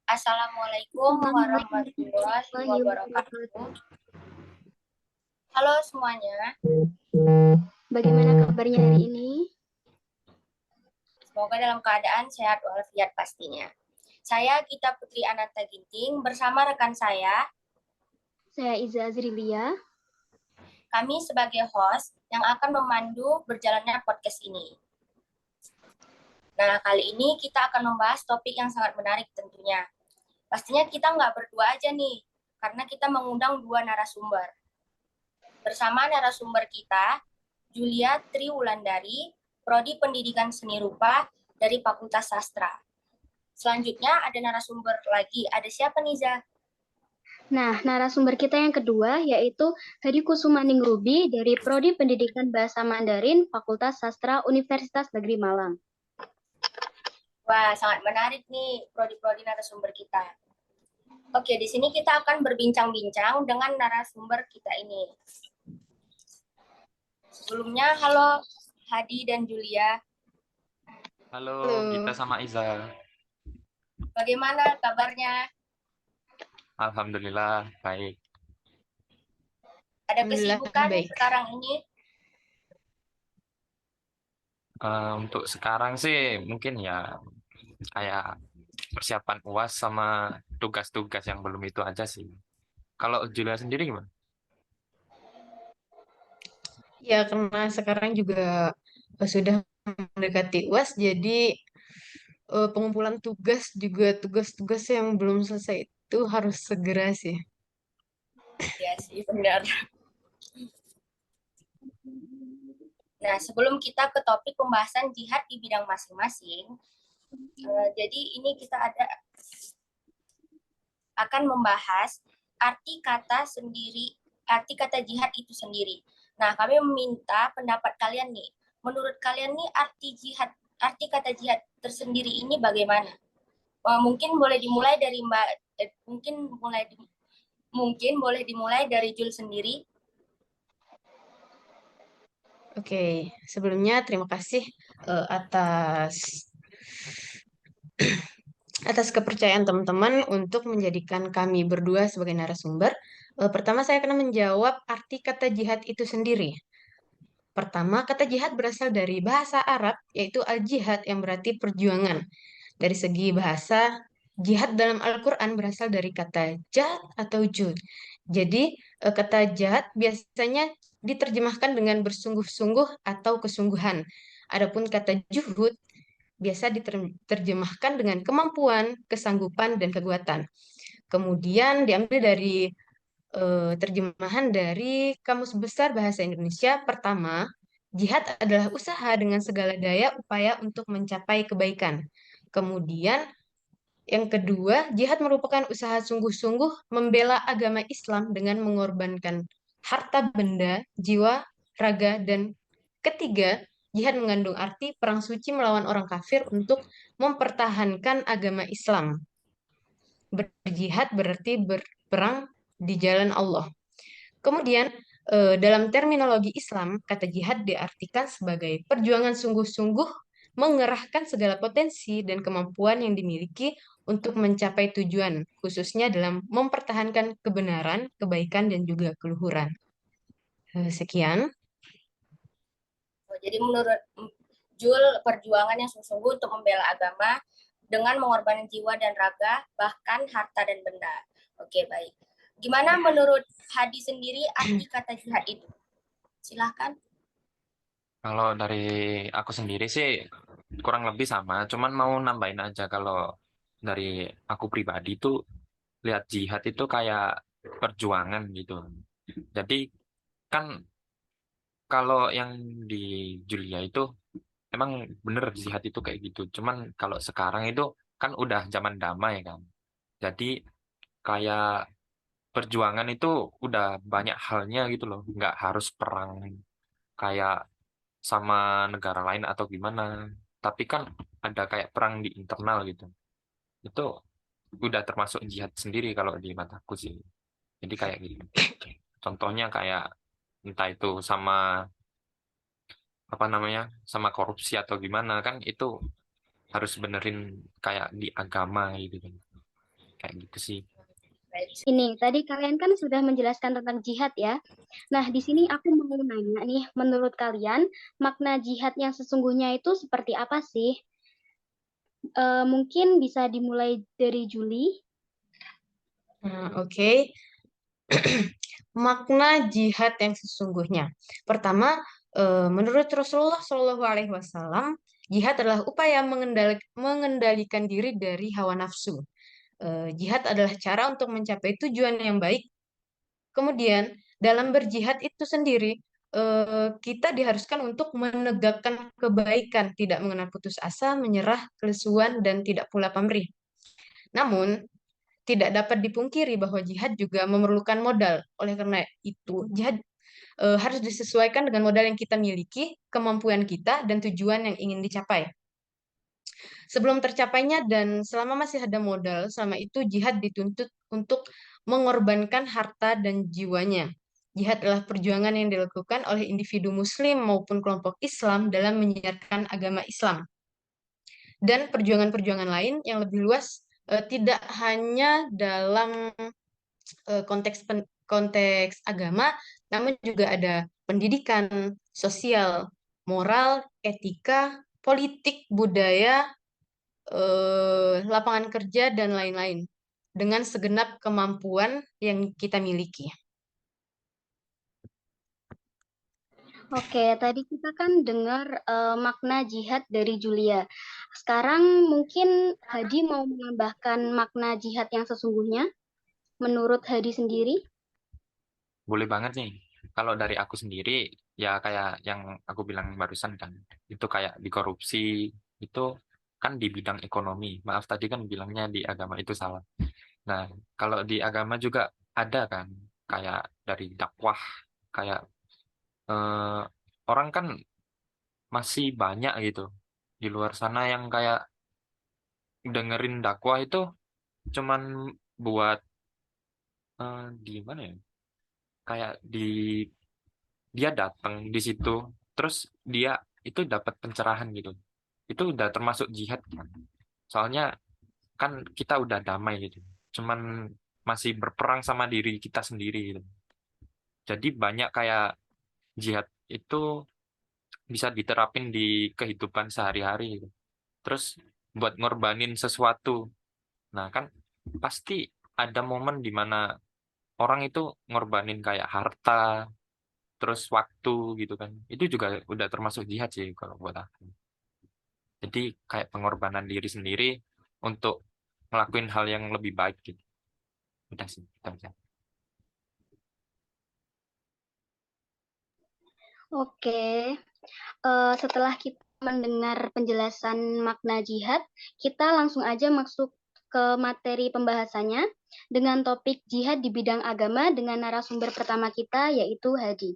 Assalamualaikum Assalamualaikum warahmatullahi warahmatullahi wabarakatuh. wabarakatuh. Halo semuanya, Bagaimana kabarnya hari ini? semoga dalam keadaan sehat walafiat pastinya. Saya Gita Putri Ananta Ginting bersama rekan saya, Saya Iza Azrilia. kami sebagai host yang akan memandu berjalannya podcast ini. Nah, kali ini kita akan membahas topik yang sangat menarik tentunya. Pastinya kita nggak berdua aja nih, karena kita mengundang dua narasumber. Bersama narasumber kita, Julia Triwulandari, Prodi Pendidikan Seni Rupa dari Fakultas Sastra. Selanjutnya ada narasumber lagi. Ada siapa nih, Za? Nah, narasumber kita yang kedua yaitu Hadi Kusumaningrubi dari Prodi Pendidikan Bahasa Mandarin Fakultas Sastra Universitas Negeri Malang. Wah, sangat menarik nih prodi-prodi narasumber kita. Oke, di sini kita akan berbincang-bincang dengan narasumber kita ini. Sebelumnya, halo Hadi dan Julia. Halo Gita Halo. sama Iza. Bagaimana kabarnya? Alhamdulillah baik. Ada Alhamdulillah kesibukan baik. sekarang ini? Untuk sekarang sih mungkin ya kayak persiapan UAS sama tugas-tugas yang belum itu aja sih. Kalau Julia sendiri gimana? Ya, karena sekarang juga sudah mendekati UAS, jadi pengumpulan tugas juga tugas-tugas yang belum selesai itu harus segera sih. Ya sih, benar. Nah, sebelum kita ke topik pembahasan jihad di bidang masing-masing, jadi ini kita akan membahas arti kata jihad itu sendiri. Nah, kami meminta pendapat kalian nih. Menurut kalian nih arti kata jihad tersendiri ini bagaimana? Mungkin boleh dimulai dari Mbak, mungkin boleh dimulai dari Jul sendiri. Oke, sebelumnya terima kasih atas atas kepercayaan teman-teman untuk menjadikan kami berdua sebagai narasumber. Pertama, saya akan menjawab arti kata jihad itu sendiri. Pertama, kata jihad berasal dari bahasa Arab, yaitu al-jihad yang berarti perjuangan. Dari segi bahasa, jihad dalam Al-Quran berasal dari kata jihad atau jud. Jadi, kata jihad biasanya diterjemahkan dengan bersungguh-sungguh atau kesungguhan. Adapun kata juhud biasa diterjemahkan dengan kemampuan, kesanggupan, dan kekuatan. Kemudian diambil dari terjemahan dari Kamus Besar Bahasa Indonesia. Pertama, jihad adalah usaha dengan segala daya upaya untuk mencapai kebaikan. Kemudian, yang kedua, jihad merupakan usaha sungguh-sungguh membela agama Islam dengan mengorbankan harta benda, jiwa, raga, dan ketiga, jihad mengandung arti perang suci melawan orang kafir untuk mempertahankan agama Islam. Berjihad berarti berperang di jalan Allah. Kemudian, dalam terminologi Islam, kata jihad diartikan sebagai perjuangan sungguh-sungguh mengerahkan segala potensi dan kemampuan yang dimiliki untuk mencapai tujuan, khususnya dalam mempertahankan kebenaran, kebaikan, dan juga keluhuran. Sekian. Jadi menurut Jul, perjuangan yang sungguh-sungguh untuk membela agama dengan mengorbankan jiwa dan raga, bahkan harta dan benda. Oke, baik. Gimana menurut Hadi sendiri arti kata jihad itu? Silahkan. Kalau dari aku sendiri sih kurang lebih sama. Cuman mau nambahin aja kalau dari aku pribadi tuh lihat jihad itu kayak perjuangan gitu. Jadi kan kalau yang di Julia itu emang bener jihad itu kayak gitu. Cuman kalau sekarang itu kan udah zaman damai kan. Jadi kayak perjuangan itu udah banyak halnya gitu loh. Nggak harus perang kayak sama negara lain atau gimana. Tapi kan ada kayak perang di internal gitu. Itu udah termasuk jihad sendiri kalau di mataku sih. Jadi kayak gitu. Contohnya kayak entah itu sama apa namanya sama korupsi atau gimana kan itu harus benerin kayak di agama gitu kan. kayak gitu sih. Ini, tadi kalian kan sudah menjelaskan tentang jihad ya. Nah, di sini aku mau nanya nih, menurut kalian makna jihad yang sesungguhnya itu seperti apa sih? Mungkin bisa dimulai dari Juli. Oke. Makna jihad yang sesungguhnya. Pertama, menurut Rasulullah Shallallahu Alaihi Wasallam, jihad adalah upaya mengendalikan diri dari hawa nafsu. Jihad adalah cara untuk mencapai tujuan yang baik. Kemudian, dalam berjihad itu sendiri, kita diharuskan untuk menegakkan kebaikan, tidak mengenal putus asa, menyerah, kelesuan, dan tidak pula pamrih. Namun, tidak dapat dipungkiri bahwa jihad juga memerlukan modal. Oleh karena itu, jihad harus disesuaikan dengan modal yang kita miliki, kemampuan kita, dan tujuan yang ingin dicapai. Sebelum tercapainya dan selama masih ada modal, selama itu jihad dituntut untuk mengorbankan harta dan jiwanya. Jihad adalah perjuangan yang dilakukan oleh individu muslim maupun kelompok Islam dalam menyiarkan agama Islam. Dan perjuangan-perjuangan lain yang lebih luas tidak hanya dalam konteks agama, namun juga ada pendidikan, sosial, moral, etika, politik, budaya, lapangan kerja, dan lain-lain. Dengan segenap kemampuan yang kita miliki. Oke, tadi kita kan dengar makna jihad dari Julia. Sekarang mungkin Hadi mau menambahkan makna jihad yang sesungguhnya menurut Hadi sendiri. Boleh banget nih. Kalau dari aku sendiri, ya kayak yang aku bilang barusan kan, itu kayak dikorupsi, itu kan di bidang ekonomi. Maaf tadi kan bilangnya di agama itu salah. Nah, kalau di agama juga ada kan, kayak dari dakwah, kayak eh, orang kan masih banyak gitu di luar sana yang kayak dengerin dakwah itu cuman buat di mana ya? Kayak dia datang di situ, terus dia itu dapat pencerahan gitu. Itu udah termasuk jihad kan. Soalnya kan kita udah damai gitu. Cuman masih berperang sama diri kita sendiri gitu. Jadi banyak kayak jihad itu bisa diterapin di kehidupan sehari-hari gitu. Terus buat ngorbanin sesuatu. Nah, kan pasti ada momen di mana orang itu ngorbanin kayak harta, terus waktu gitu kan. Itu juga udah termasuk jihad sih kalau buat aku. Jadi kayak pengorbanan diri sendiri untuk ngelakuin hal yang lebih baik gitu. Udah sih, kita bisa. Oke, setelah kita mendengar penjelasan makna jihad, kita langsung aja masuk ke materi pembahasannya dengan topik jihad di bidang agama dengan narasumber pertama kita yaitu Hadi.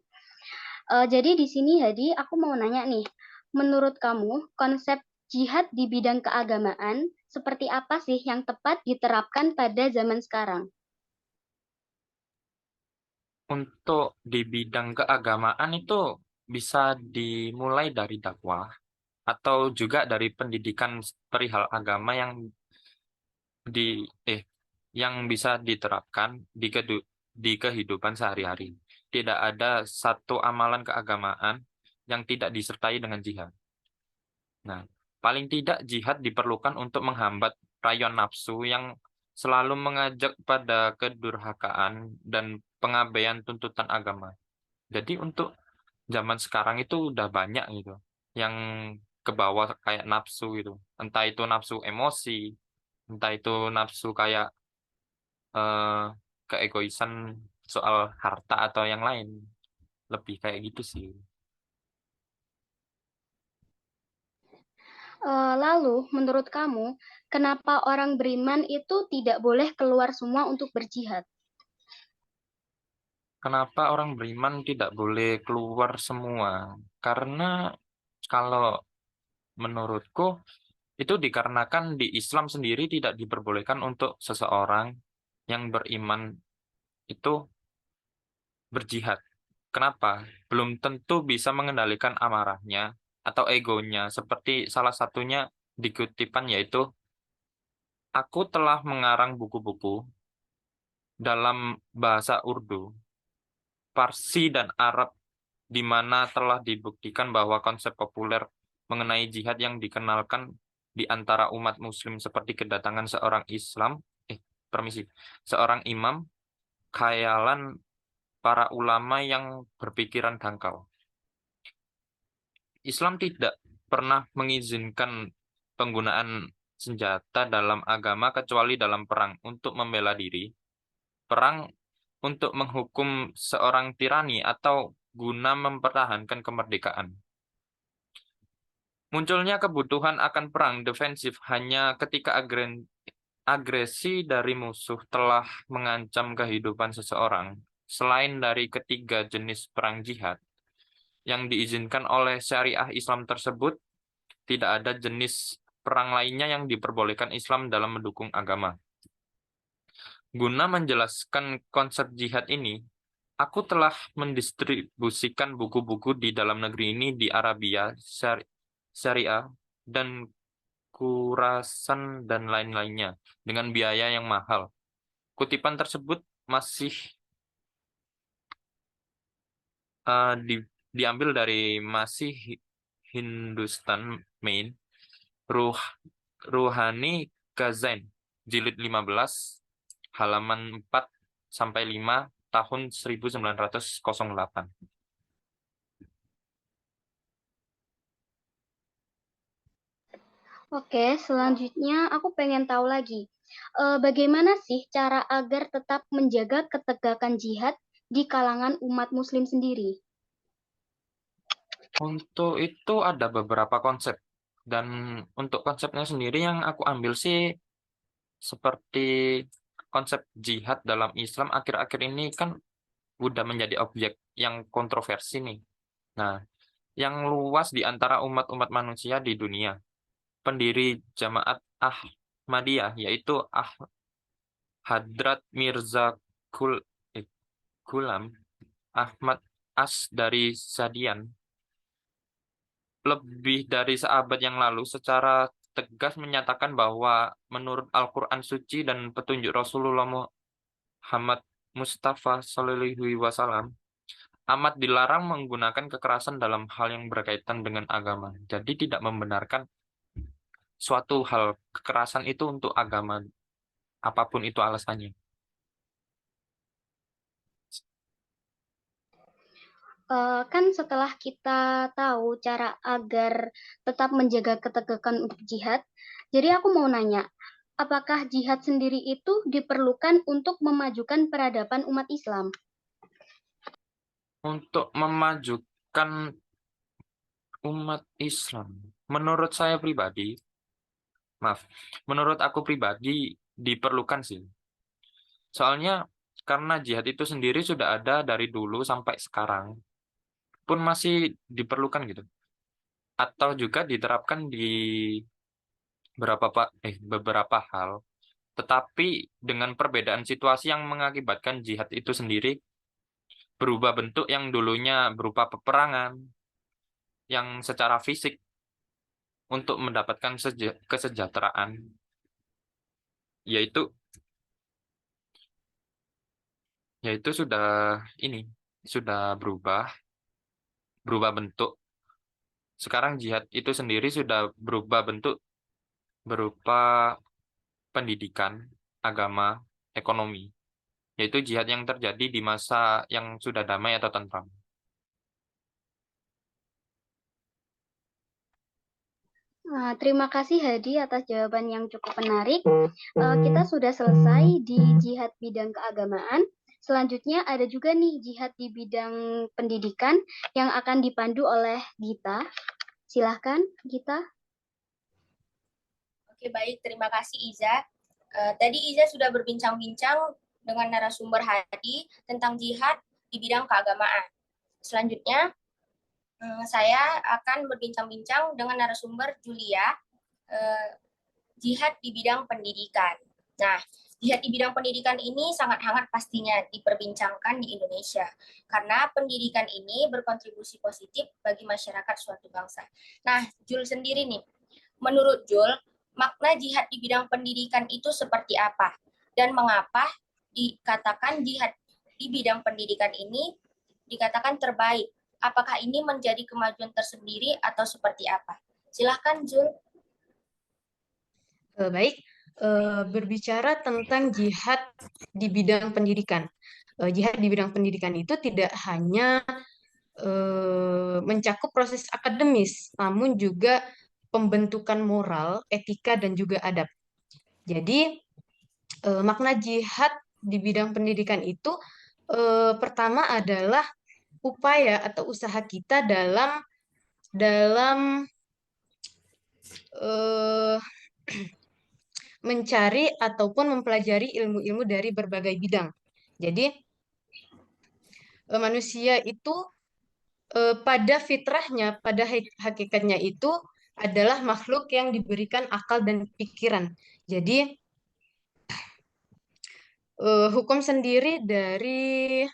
Jadi di sini Hadi, aku mau nanya nih, menurut kamu konsep jihad di bidang keagamaan seperti apa sih yang tepat diterapkan pada zaman sekarang? Untuk di bidang keagamaan itu bisa dimulai dari dakwah atau juga dari pendidikan perihal agama di yang bisa diterapkan di kehidupan sehari-hari. Tidak ada satu amalan keagamaan yang tidak disertai dengan jihad. Nah, paling tidak jihad diperlukan untuk menghambat rayuan nafsu yang selalu mengajak pada kedurhakaan dan pengabaian tuntutan agama. Jadi untuk zaman sekarang itu udah banyak gitu yang ke bawah kayak nafsu gitu. Entah itu nafsu emosi, entah itu nafsu kayak eh, keegoisan soal harta atau yang lain. Lebih kayak gitu sih. Lalu, menurut kamu, kenapa orang beriman itu tidak boleh keluar semua untuk berjihad? Kenapa orang beriman tidak boleh keluar semua? Karena kalau menurutku itu dikarenakan di Islam sendiri tidak diperbolehkan untuk seseorang yang beriman itu berjihad. Kenapa? Belum tentu bisa mengendalikan amarahnya atau egonya, seperti salah satunya di kutipan yaitu Aku telah mengarang buku-buku dalam bahasa Urdu, Parsi, dan Arab di mana telah dibuktikan bahwa konsep populer mengenai jihad yang dikenalkan di antara umat Muslim seperti kedatangan seorang permisi, seorang imam, khayalan para ulama yang berpikiran dangkal. Islam tidak pernah mengizinkan penggunaan senjata dalam agama kecuali dalam perang untuk membela diri, perang untuk menghukum seorang tirani, atau guna mempertahankan kemerdekaan. Munculnya kebutuhan akan perang defensif hanya ketika agresi dari musuh telah mengancam kehidupan seseorang. Selain dari ketiga jenis perang jihad yang diizinkan oleh syariah Islam tersebut, tidak ada jenis perang lainnya yang diperbolehkan Islam dalam mendukung agama. Guna menjelaskan konsep jihad ini, aku telah mendistribusikan buku-buku di dalam negeri ini di Arabia, Syariah, dan Khurasan, dan lain-lainnya dengan biaya yang mahal. Kutipan tersebut masih eh, di- diambil dari Masih Hindustan Main, Ruh Ruhani Khazain, jilid 15, halaman 4 sampai 5, tahun 1908. Oke, selanjutnya aku pengen tahu lagi, bagaimana sih cara agar tetap menjaga ketegakan jihad di kalangan umat Muslim sendiri? Untuk itu ada beberapa konsep. Dan untuk konsepnya sendiri yang aku ambil sih seperti konsep jihad dalam Islam akhir-akhir ini kan udah menjadi objek yang kontroversi nih. Nah, yang luas di antara umat-umat manusia di dunia. Pendiri Jamaat Ahmadiyah yaitu Hadrat Mirza Kul- eh, Ghulam Ahmad As dari Sadian lebih dari seabad yang lalu secara tegas menyatakan bahwa menurut Al-Quran suci dan petunjuk Rasulullah Muhammad Mustafa Sallallahu Alaihi Wasallam, amat dilarang menggunakan kekerasan dalam hal yang berkaitan dengan agama. Jadi tidak membenarkan suatu hal kekerasan itu untuk agama, apapun itu alasannya. Kan setelah kita tahu cara agar tetap menjaga ketegakan untuk jihad, jadi aku mau nanya, apakah jihad sendiri itu diperlukan untuk memajukan peradaban umat Islam? Untuk memajukan umat Islam, menurut saya pribadi, maaf, menurut aku pribadi diperlukan sih. Soalnya karena jihad itu sendiri sudah ada dari dulu sampai sekarang, pun masih diperlukan gitu. Atau juga diterapkan di beberapa hal, tetapi dengan perbedaan situasi yang mengakibatkan jihad itu sendiri berubah bentuk yang dulunya berupa peperangan yang secara fisik untuk mendapatkan kesejahteraan, yaitu yaitu ini sudah berubah bentuk. Sekarang jihad itu sendiri sudah berubah bentuk berupa pendidikan, agama, ekonomi, yaitu jihad yang terjadi di masa yang sudah damai atau tentram. Terima kasih Hadi atas jawaban yang cukup menarik. Kita sudah selesai di jihad bidang keagamaan. Selanjutnya ada juga nih jihad di bidang pendidikan yang akan dipandu oleh Gita. Silahkan Gita. Oke, baik. Terima kasih, Iza. Tadi Iza sudah berbincang-bincang dengan narasumber Hadi tentang jihad di bidang keagamaan. Selanjutnya, saya akan berbincang-bincang dengan narasumber Julia, jihad di bidang pendidikan. Nah, jihad di bidang pendidikan ini sangat hangat pastinya diperbincangkan di Indonesia, karena pendidikan ini berkontribusi positif bagi masyarakat suatu bangsa. Nah, Jul sendiri nih, menurut Jul, makna jihad di bidang pendidikan itu seperti apa? Dan mengapa dikatakan jihad di bidang pendidikan ini dikatakan terbaik? Apakah ini menjadi kemajuan tersendiri atau seperti apa? Silahkan, Jul. Baik, berbicara tentang jihad di bidang pendidikan. Jihad di bidang pendidikan itu tidak hanya mencakup proses akademis, namun juga pembentukan moral, etika, dan juga adab. Jadi, makna jihad di bidang pendidikan itu pertama adalah upaya atau usaha kita dalam eh, mencari ataupun mempelajari ilmu-ilmu dari berbagai bidang. Jadi, manusia itu pada fitrahnya, pada hakikatnya itu adalah makhluk yang diberikan akal dan pikiran. Jadi, hukum sendiri dari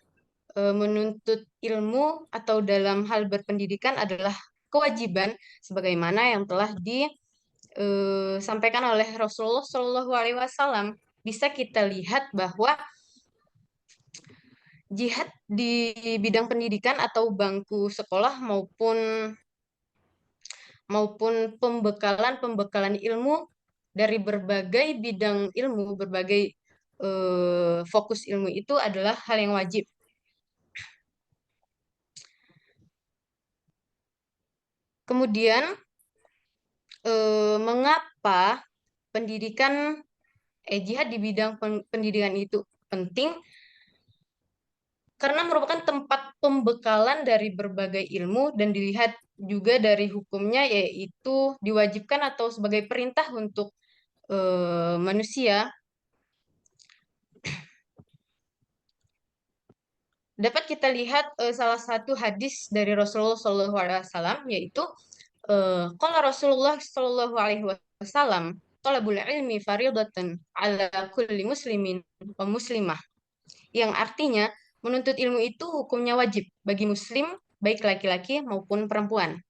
menuntut ilmu atau dalam hal berpendidikan adalah kewajiban sebagaimana yang telah disampaikan oleh Rasulullah Shallallahu Alaihi Wasallam. Bisa kita lihat bahwa jihad di bidang pendidikan atau bangku sekolah maupun pembekalan ilmu dari berbagai bidang ilmu, berbagai fokus ilmu itu adalah hal yang wajib. Kemudian, mengapa jihad di bidang pendidikan itu penting? Karena merupakan tempat pembekalan dari berbagai ilmu dan dilihat juga dari hukumnya, yaitu diwajibkan atau sebagai perintah untuk manusia. Dapat kita lihat salah satu hadis dari Rasulullah SAW, yaitu qala Rasulullah SAW, talabul ilmi fariidatan ala kulli muslimin wa muslimah, yang artinya menuntut ilmu itu hukumnya wajib bagi muslim, baik laki-laki maupun perempuan.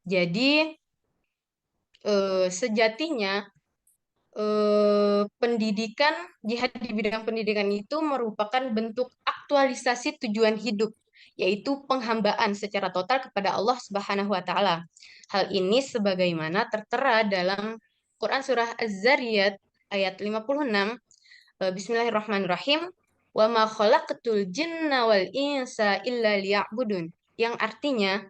Jadi sejatinya pendidikan, jihad di bidang pendidikan itu merupakan bentuk aktualisasi tujuan hidup, yaitu penghambaan secara total kepada Allah Subhanahu wa taala. Hal ini sebagaimana tertera dalam Quran surah Az-Zariyat ayat 56, Bismillahirrahmanirrahim, wa ma khalaqtul jinna wal insa illa liya'budun, yang artinya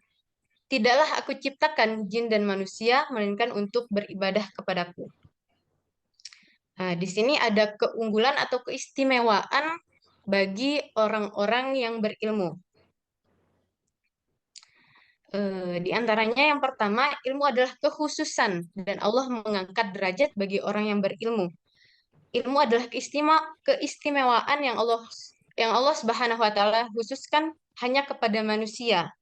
tidaklah aku ciptakan jin dan manusia melainkan untuk beribadah kepadaku. Nah, di sini ada keunggulan atau keistimewaan bagi orang-orang yang berilmu. Di antaranya yang pertama, ilmu adalah kekhususan dan Allah mengangkat derajat bagi orang yang berilmu. Ilmu adalah keistimewaan yang Allah Subhanahu wa taala khususkan hanya kepada manusia,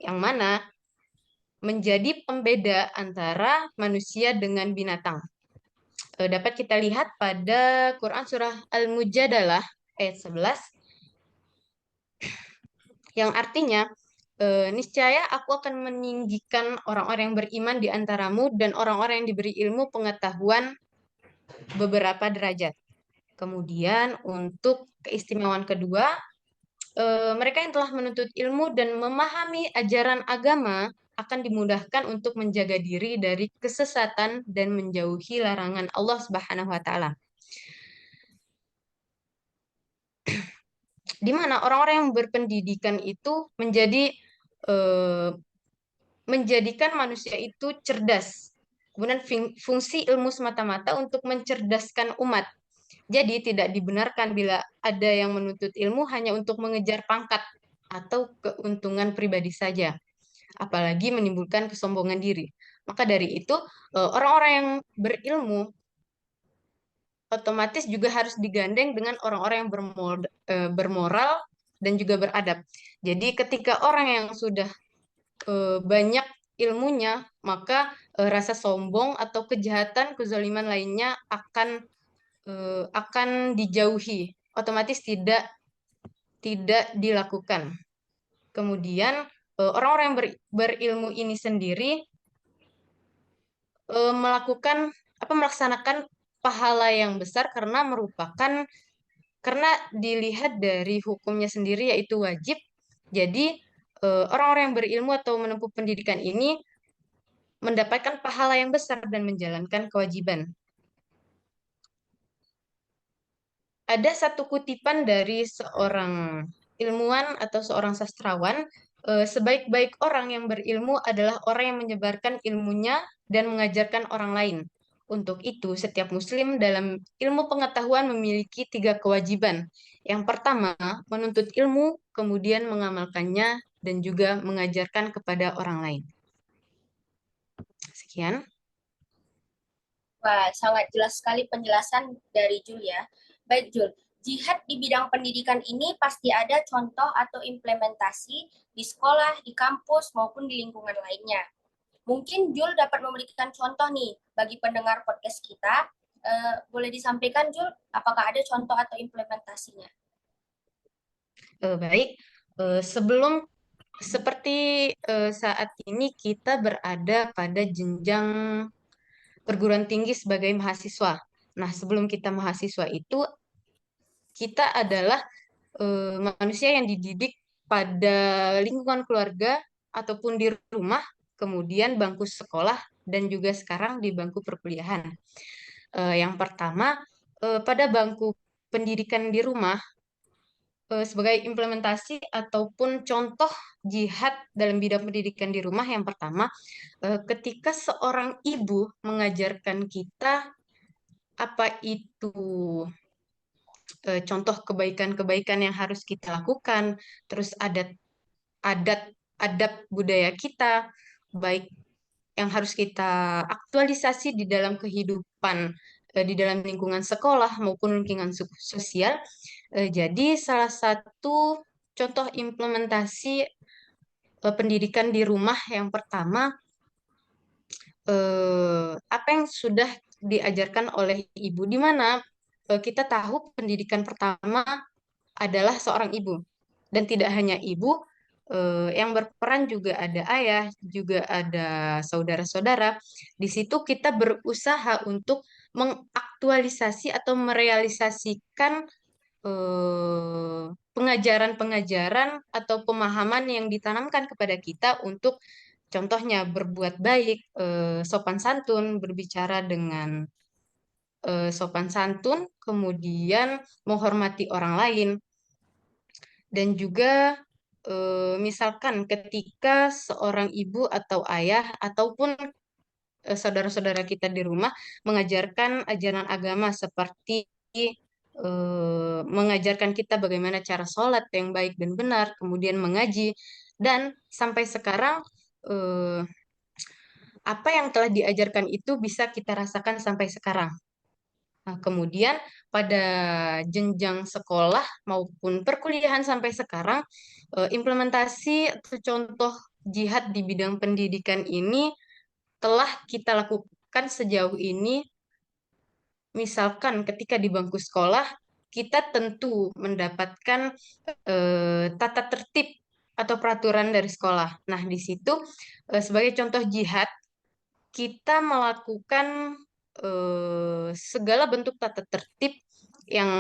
yang mana menjadi pembeda antara manusia dengan binatang. Dapat kita lihat pada Quran surah Al-Mujadalah ayat 11, yang artinya niscaya aku akan meninggikan orang-orang yang beriman di antaramu dan orang-orang yang diberi ilmu pengetahuan beberapa derajat. Kemudian untuk keistimewaan kedua, mereka yang telah menuntut ilmu dan memahami ajaran agama akan dimudahkan untuk menjaga diri dari kesesatan dan menjauhi larangan Allah Subhanahu wa taala. Di mana orang-orang yang berpendidikan itu eh, menjadikan manusia itu cerdas. Kemudian fungsi ilmu semata-mata untuk mencerdaskan umat. Jadi tidak dibenarkan bila ada yang menuntut ilmu hanya untuk mengejar pangkat atau keuntungan pribadi saja, apalagi menimbulkan kesombongan diri. Maka dari itu, orang-orang yang berilmu otomatis juga harus digandeng dengan orang-orang yang bermoral dan juga beradab. Jadi ketika orang yang sudah banyak ilmunya, maka rasa sombong atau kejahatan, kezaliman lainnya akan dijauhi, otomatis tidak dilakukan. Kemudian orang-orang yang berilmu ini sendiri melaksanakan pahala yang besar karena dilihat dari hukumnya sendiri yaitu wajib. Jadi orang-orang yang berilmu atau menempuh pendidikan ini mendapatkan pahala yang besar dan menjalankan kewajiban. Ada satu kutipan dari seorang ilmuwan atau seorang sastrawan, sebaik-baik orang yang berilmu adalah orang yang menyebarkan ilmunya dan mengajarkan orang lain. Untuk itu, setiap muslim dalam ilmu pengetahuan memiliki 3 kewajiban. Yang pertama, menuntut ilmu, kemudian mengamalkannya, dan juga mengajarkan kepada orang lain. Sekian. Wah, sangat jelas sekali penjelasan dari Jul ya. Baik Jul, jihad di bidang pendidikan ini pasti ada contoh atau implementasi di sekolah, di kampus, maupun di lingkungan lainnya. Mungkin Jul dapat memberikan contoh nih bagi pendengar podcast kita. Boleh disampaikan Jul, apakah ada contoh atau implementasinya? Baik, sebelum seperti saat ini kita berada pada jenjang perguruan tinggi sebagai mahasiswa. Nah, sebelum kita mahasiswa itu, kita adalah manusia yang dididik pada lingkungan keluarga ataupun di rumah, kemudian bangku sekolah, dan juga sekarang di bangku perkuliahan. Yang pertama, pada bangku pendidikan di rumah, sebagai implementasi ataupun contoh jihad dalam bidang pendidikan di rumah, yang pertama, ketika seorang ibu mengajarkan kita apa itu contoh kebaikan-kebaikan yang harus kita lakukan, terus adat adat budaya kita, baik yang harus kita aktualisasi di dalam kehidupan di dalam lingkungan sekolah maupun lingkungan sosial. Jadi salah satu contoh implementasi pendidikan di rumah yang pertama, apa yang sudah diajarkan oleh ibu, di mana kita tahu pendidikan pertama adalah seorang ibu. Dan tidak hanya ibu, yang berperan juga ada ayah, juga ada saudara-saudara. Di situ kita berusaha untuk mengaktualisasi atau merealisasikan pengajaran-pengajaran atau pemahaman yang ditanamkan kepada kita untuk contohnya berbuat baik, sopan santun, berbicara dengan sopan santun, kemudian menghormati orang lain, dan juga misalkan ketika seorang ibu atau ayah ataupun saudara-saudara kita di rumah mengajarkan ajaran agama seperti mengajarkan kita bagaimana cara sholat yang baik dan benar, kemudian mengaji, dan sampai sekarang eh, apa yang telah diajarkan itu bisa kita rasakan sampai sekarang. Nah, kemudian pada jenjang sekolah maupun perkuliahan sampai sekarang, implementasi atau contoh jihad di bidang pendidikan ini telah kita lakukan sejauh ini. Misalkan ketika di bangku sekolah, kita tentu mendapatkan tata tertib atau peraturan dari sekolah. Nah, di situ sebagai contoh jihad, kita melakukan segala bentuk tata tertib yang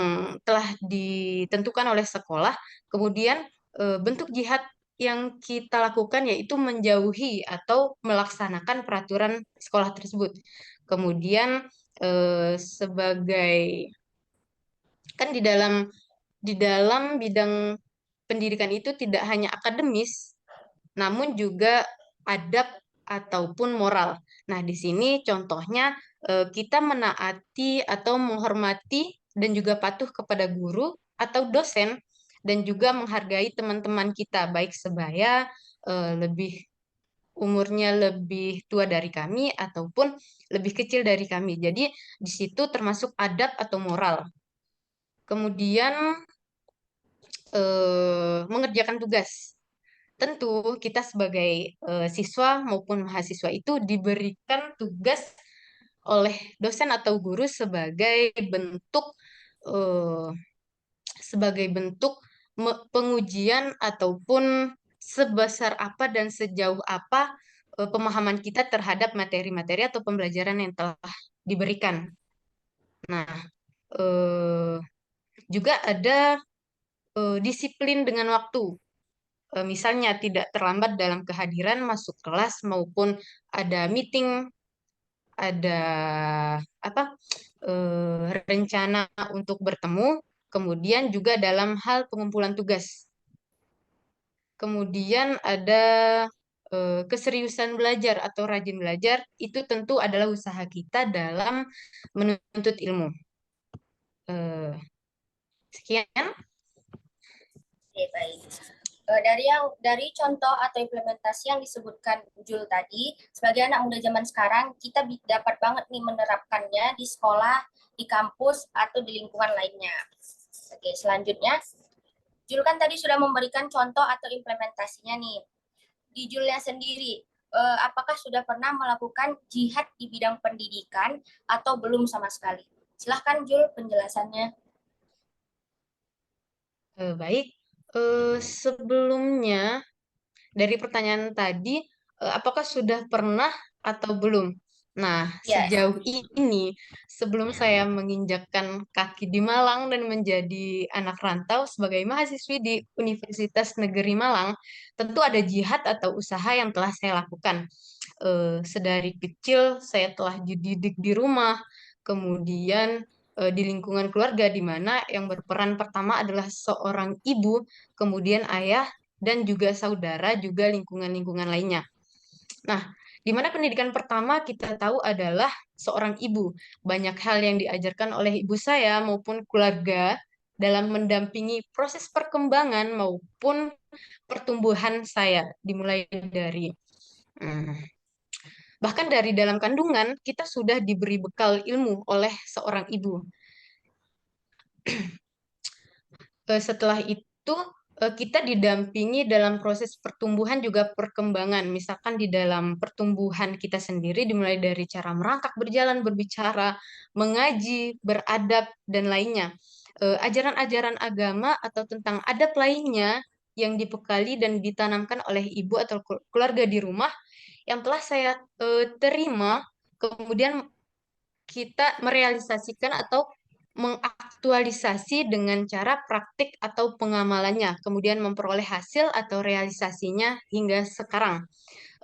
telah ditentukan oleh sekolah. Kemudian bentuk jihad yang kita lakukan yaitu menjauhi atau melaksanakan peraturan sekolah tersebut. Kemudian sebagai kan di dalam bidang pendidikan itu tidak hanya akademis, namun juga adab ataupun moral. Nah, di sini contohnya kita menaati atau menghormati dan juga patuh kepada guru atau dosen, dan juga menghargai teman-teman kita, baik sebaya, lebih umurnya lebih tua dari kami ataupun lebih kecil dari kami. Jadi di situ termasuk adab atau moral. Kemudian mengerjakan tugas. Tentu kita sebagai siswa maupun mahasiswa itu diberikan tugas oleh dosen atau guru eh, sebagai bentuk pengujian ataupun sebesar apa dan sejauh apa pemahaman kita terhadap materi-materi atau pembelajaran yang telah diberikan. Nah, eh, juga ada disiplin dengan waktu. Misalnya tidak terlambat dalam kehadiran masuk kelas maupun ada meeting, ada apa rencana untuk bertemu, kemudian juga dalam hal pengumpulan tugas. Kemudian ada keseriusan belajar atau rajin belajar, itu tentu adalah usaha kita dalam menuntut ilmu. Sekian. Oke, baik. Dari contoh atau implementasi yang disebutkan Jul tadi, sebagai anak muda zaman sekarang, kita dapat banget nih menerapkannya di sekolah, di kampus, atau di lingkungan lainnya. Oke, selanjutnya, Jul kan tadi sudah memberikan contoh atau implementasinya nih. Di Julnya sendiri, apakah sudah pernah melakukan jihad di bidang pendidikan atau belum sama sekali? Silahkan Jul penjelasannya. Baik. Sebelumnya dari pertanyaan tadi, apakah sudah pernah atau belum? Nah, Ya, sejauh ini, sebelum saya menginjakkan kaki di Malang dan menjadi anak rantau sebagai mahasiswi di Universitas Negeri Malang, tentu ada jihad atau usaha yang telah saya lakukan. Sedari kecil, saya telah dididik di rumah, kemudian di lingkungan keluarga, di mana yang berperan pertama adalah seorang ibu, kemudian ayah, dan juga saudara, juga lingkungan-lingkungan lainnya. Nah, di mana pendidikan pertama kita tahu adalah seorang ibu. Banyak hal yang diajarkan oleh ibu saya maupun keluarga dalam mendampingi proses perkembangan maupun pertumbuhan saya. Dimulai dari, bahkan dari dalam kandungan, kita sudah diberi bekal ilmu oleh seorang ibu. Setelah itu kita didampingi dalam proses pertumbuhan juga perkembangan. Misalkan di dalam pertumbuhan kita sendiri dimulai dari cara merangkak, berjalan, berbicara, mengaji, beradab, dan lainnya. Ajaran-ajaran agama atau tentang adab lainnya yang dibekali dan ditanamkan oleh ibu atau keluarga di rumah yang telah saya terima, kemudian kita merealisasikan atau mengaktualisasi dengan cara praktik atau pengamalannya, kemudian memperoleh hasil atau realisasinya hingga sekarang.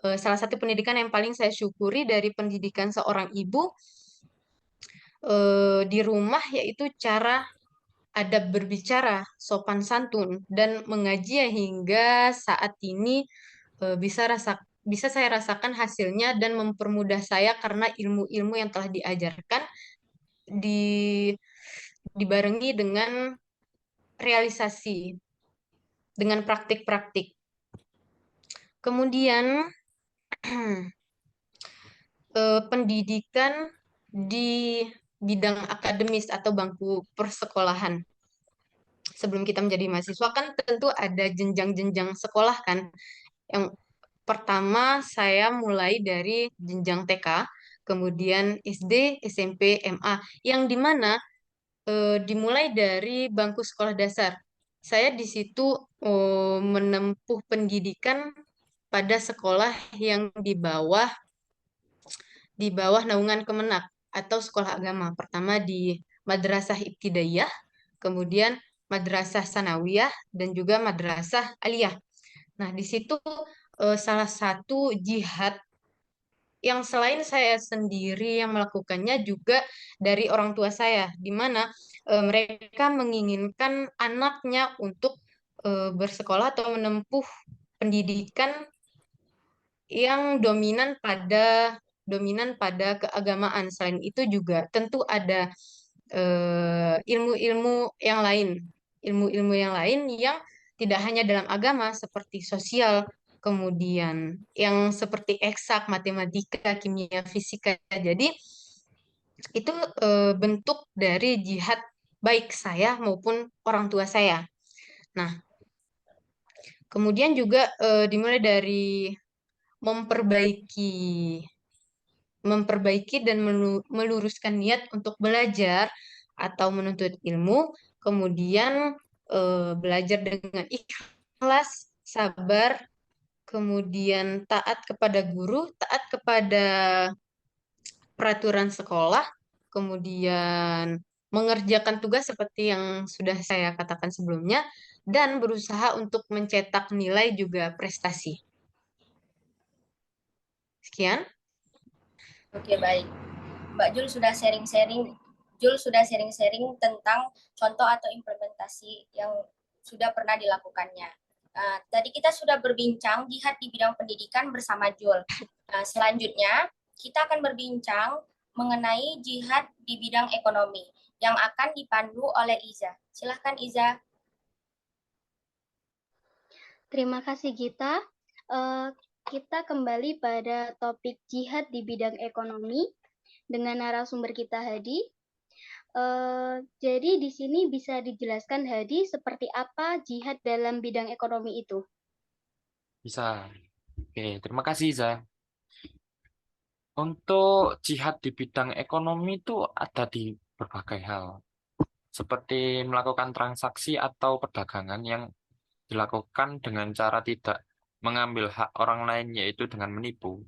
Salah satu pendidikan yang paling saya syukuri dari pendidikan seorang ibu di rumah yaitu cara adab berbicara, sopan santun, dan mengaji hingga saat ini bisa saya rasakan hasilnya dan mempermudah saya karena ilmu-ilmu yang telah diajarkan di dibarengi dengan realisasi, dengan praktik-praktik. Kemudian pendidikan di bidang akademis atau bangku persekolahan. Sebelum kita menjadi mahasiswa kan tentu ada jenjang-jenjang sekolah kan. Yang pertama saya mulai dari jenjang TK, kemudian SD, SMP, MA, yang dimana dimulai dari bangku sekolah dasar. Saya di situ menempuh pendidikan pada sekolah yang di bawah naungan Kemenak atau sekolah agama. Pertama di Madrasah Ibtidaiyah, kemudian Madrasah Sanawiyah, dan juga Madrasah Aliyah. Nah, di situ salah satu jihad yang selain saya sendiri yang melakukannya juga dari orang tua saya, di mana mereka menginginkan anaknya untuk bersekolah atau menempuh pendidikan yang dominan pada keagamaan. Selain itu juga tentu ada ilmu-ilmu yang lain, ilmu-ilmu yang lain yang tidak hanya dalam agama seperti sosial, kemudian yang seperti eksak, matematika, kimia, fisika. Jadi itu bentuk dari jihad baik saya maupun orang tua saya. Nah, kemudian juga dimulai dari memperbaiki memperbaiki dan meluruskan niat untuk belajar atau menuntut ilmu, kemudian belajar dengan ikhlas, sabar, kemudian taat kepada guru, taat kepada peraturan sekolah, kemudian mengerjakan tugas seperti yang sudah saya katakan sebelumnya, dan berusaha untuk mencetak nilai juga prestasi. Sekian. Oke, baik. Mbak Jul sudah sharing tentang contoh atau implementasi yang sudah pernah dilakukannya. Tadi kita sudah berbincang jihad di bidang pendidikan bersama Jul. Selanjutnya, kita akan berbincang mengenai jihad di bidang ekonomi yang akan dipandu oleh Iza. Silahkan Iza. Terima kasih Gita. Kita kembali pada topik jihad di bidang ekonomi dengan narasumber kita Hadi. Jadi di sini bisa dijelaskan Hadi seperti apa jihad dalam bidang ekonomi itu? Bisa. Oke, terima kasih, Za. Untuk jihad di bidang ekonomi itu ada di berbagai hal, seperti melakukan transaksi atau perdagangan yang dilakukan dengan cara tidak mengambil hak orang lain, yaitu dengan menipu.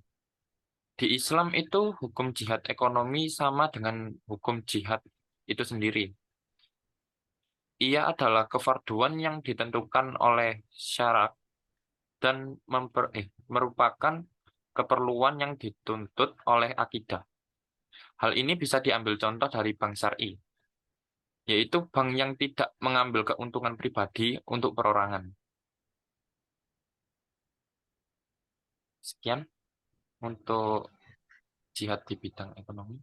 Di Islam itu hukum jihad ekonomi sama dengan hukum jihad itu sendiri. Ia adalah kefarduan yang ditentukan oleh syarak dan merupakan keperluan yang dituntut oleh akidah. Hal ini bisa diambil contoh dari bank syar'i, yaitu bank yang tidak mengambil keuntungan pribadi untuk perorangan. Sekian untuk jihad di bidang ekonomi.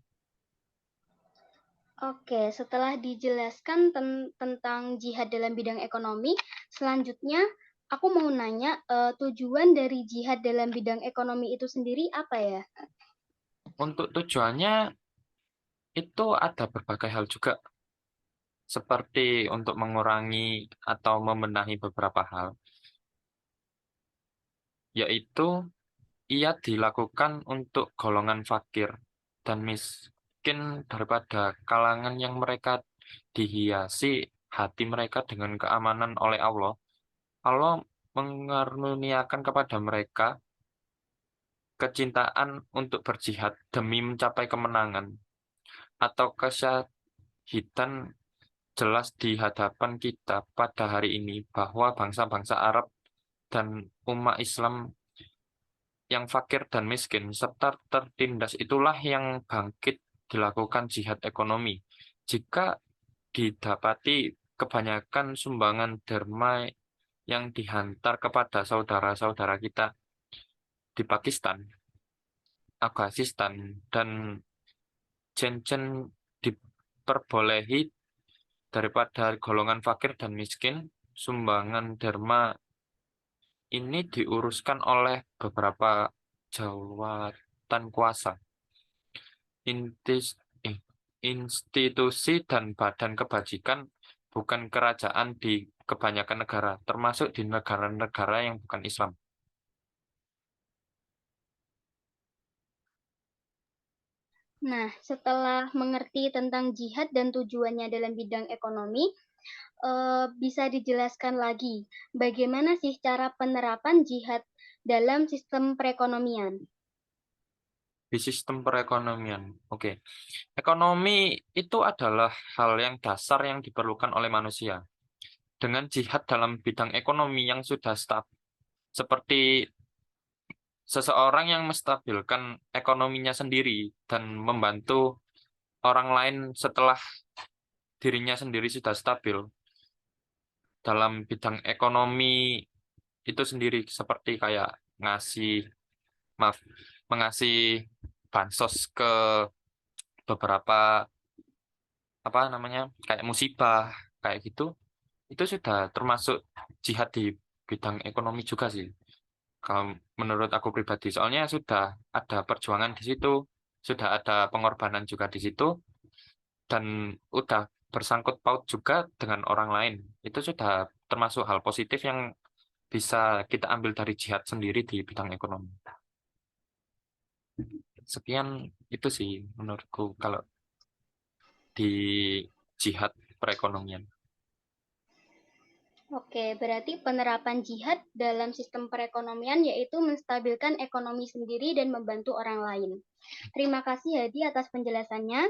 Oke, setelah dijelaskan tentang jihad dalam bidang ekonomi, selanjutnya aku mau nanya tujuan dari jihad dalam bidang ekonomi itu sendiri apa ya? Untuk tujuannya itu ada berbagai hal juga, seperti untuk mengurangi atau membenahi beberapa hal, yaitu ia dilakukan untuk golongan fakir dan miskin daripada kalangan yang mereka dihiasi hati mereka dengan keamanan oleh Allah. Allah mengaruniakan kepada mereka kecintaan untuk berjihad demi mencapai kemenangan atau kesyahidan. Jelas di hadapan kita pada hari ini bahwa bangsa-bangsa Arab dan umat Islam yang fakir dan miskin serta tertindas itulah yang bangkit dilakukan jihad ekonomi. Jika didapati kebanyakan sumbangan derma yang dihantar kepada saudara-saudara kita di Pakistan, Afghanistan, dan Chechen diperbolehi daripada golongan fakir dan miskin, sumbangan derma ini diuruskan oleh beberapa jawatan kuasa, institusi dan badan kebajikan, bukan kerajaan di kebanyakan negara, termasuk di negara-negara yang bukan Islam. Nah, setelah mengerti tentang jihad dan tujuannya dalam bidang ekonomi, bisa dijelaskan lagi bagaimana sih cara penerapan jihad dalam sistem perekonomian? Di sistem perekonomian, oke. Ekonomi itu adalah hal yang dasar yang diperlukan oleh manusia. Dengan jihad dalam bidang ekonomi yang sudah seperti seseorang yang menstabilkan ekonominya sendiri dan membantu orang lain setelah dirinya sendiri sudah stabil dalam bidang ekonomi itu sendiri, seperti kayak maaf, mengasih bansos ke beberapa apa namanya kayak musibah kayak gitu, itu sudah termasuk jihad di bidang ekonomi juga sih. Kalau menurut aku pribadi, soalnya sudah ada perjuangan di situ, sudah ada pengorbanan juga di situ, dan udah bersangkut paut juga dengan orang lain. Itu sudah termasuk hal positif yang bisa kita ambil dari jihad sendiri di bidang ekonomi. Sekian itu sih menurutku kalau di jihad perekonomian. Oke, berarti penerapan jihad dalam sistem perekonomian yaitu menstabilkan ekonomi sendiri dan membantu orang lain. Terima kasih Hadi atas penjelasannya.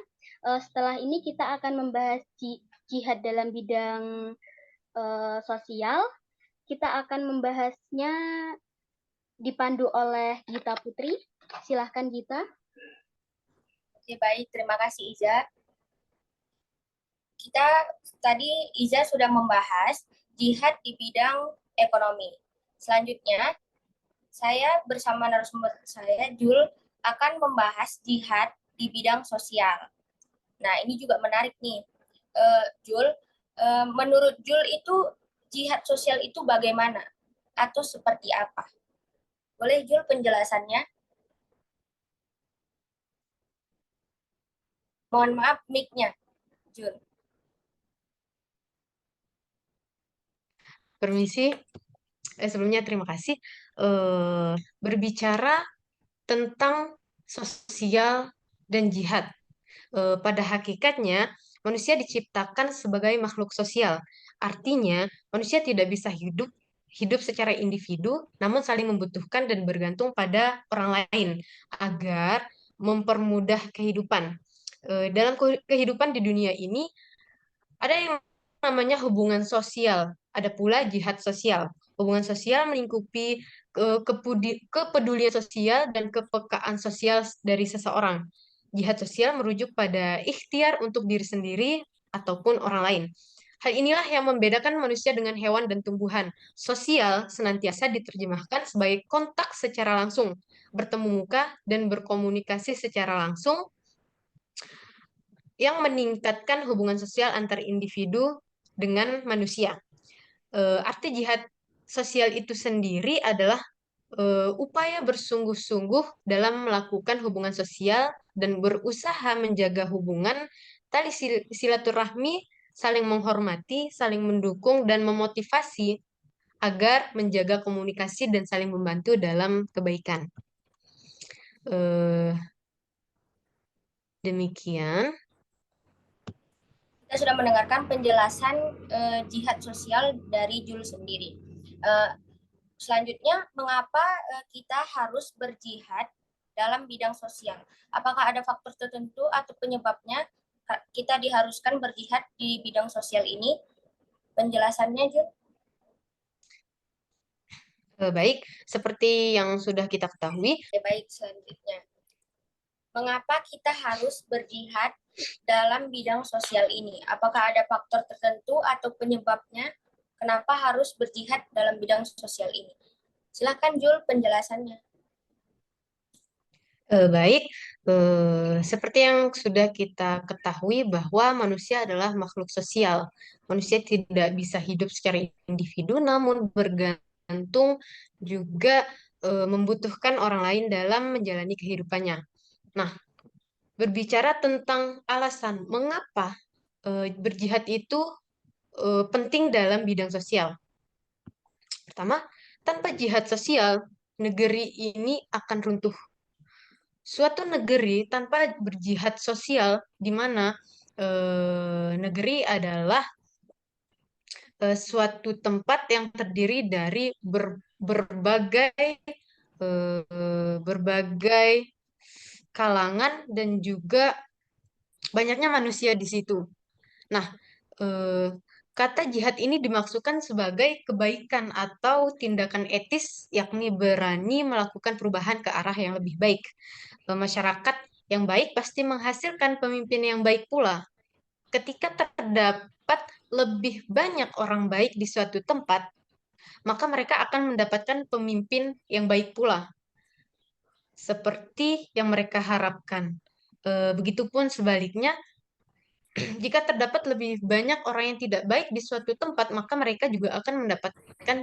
Setelah ini kita akan membahas jihad dalam bidang sosial. Kita akan membahasnya dipandu oleh Gita Putri. Silahkan Gita. Oke, baik. Terima kasih Iza. Tadi Iza sudah membahas jihad di bidang ekonomi. Selanjutnya, saya bersama narasumber saya, Jul, akan membahas jihad di bidang sosial. Nah, ini juga menarik nih. Jul, menurut Jul itu jihad sosial itu bagaimana? Atau seperti apa? Boleh Jul penjelasannya? Mohon maaf mic-nya, Jul. Permisi, sebelumnya terima kasih. Berbicara tentang sosial dan jihad. Pada hakikatnya, manusia diciptakan sebagai makhluk sosial. Artinya, manusia tidak bisa hidup secara individu, namun saling membutuhkan dan bergantung pada orang lain agar mempermudah kehidupan. Dalam kehidupan di dunia ini, ada yang namanya hubungan sosial, ada pula jihad sosial. Hubungan sosial melingkupi kepedulian sosial dan kepekaan sosial dari seseorang. Jihad sosial merujuk pada ikhtiar untuk diri sendiri ataupun orang lain. Hal inilah yang membedakan manusia dengan hewan dan tumbuhan. Sosial senantiasa diterjemahkan sebagai kontak secara langsung, bertemu muka dan berkomunikasi secara langsung yang meningkatkan hubungan sosial antar individu dengan manusia. Arti jihad sosial itu sendiri adalah upaya bersungguh-sungguh dalam melakukan hubungan sosial dan berusaha menjaga hubungan tali silaturahmi, saling menghormati, saling mendukung, dan memotivasi agar menjaga komunikasi dan saling membantu dalam kebaikan. Demikian. Kita sudah mendengarkan penjelasan jihad sosial dari Jul sendiri. Selanjutnya, mengapa kita harus berjihad dalam bidang sosial? Apakah ada faktor tertentu atau penyebabnya kita diharuskan berjihad di bidang sosial ini? Penjelasannya, Jul? Baik, seperti yang sudah kita ketahui, Baik, selanjutnya. Mengapa kita harus berjihad dalam bidang sosial ini? Apakah ada faktor tertentu atau penyebabnya kenapa harus berjihad dalam bidang sosial ini? Silakan Jul penjelasannya. Baik, seperti yang sudah kita ketahui bahwa manusia adalah makhluk sosial. Manusia tidak bisa hidup secara individu, namun bergantung juga membutuhkan orang lain dalam menjalani kehidupannya. Nah, berbicara tentang alasan mengapa berjihad itu penting dalam bidang sosial. Pertama, tanpa jihad sosial, negeri ini akan runtuh. Suatu negeri tanpa berjihad sosial, di mana negeri adalah suatu tempat yang terdiri dari berbagai kalangan dan juga banyaknya manusia di situ. Nah, kata jihad ini dimaksudkan sebagai kebaikan atau tindakan etis, yakni berani melakukan perubahan ke arah yang lebih baik. Masyarakat yang baik pasti menghasilkan pemimpin yang baik pula. Ketika terdapat lebih banyak orang baik di suatu tempat, maka mereka akan mendapatkan pemimpin yang baik pula, seperti yang mereka harapkan. Begitupun sebaliknya, jika terdapat lebih banyak orang yang tidak baik di suatu tempat, maka mereka juga akan mendapatkan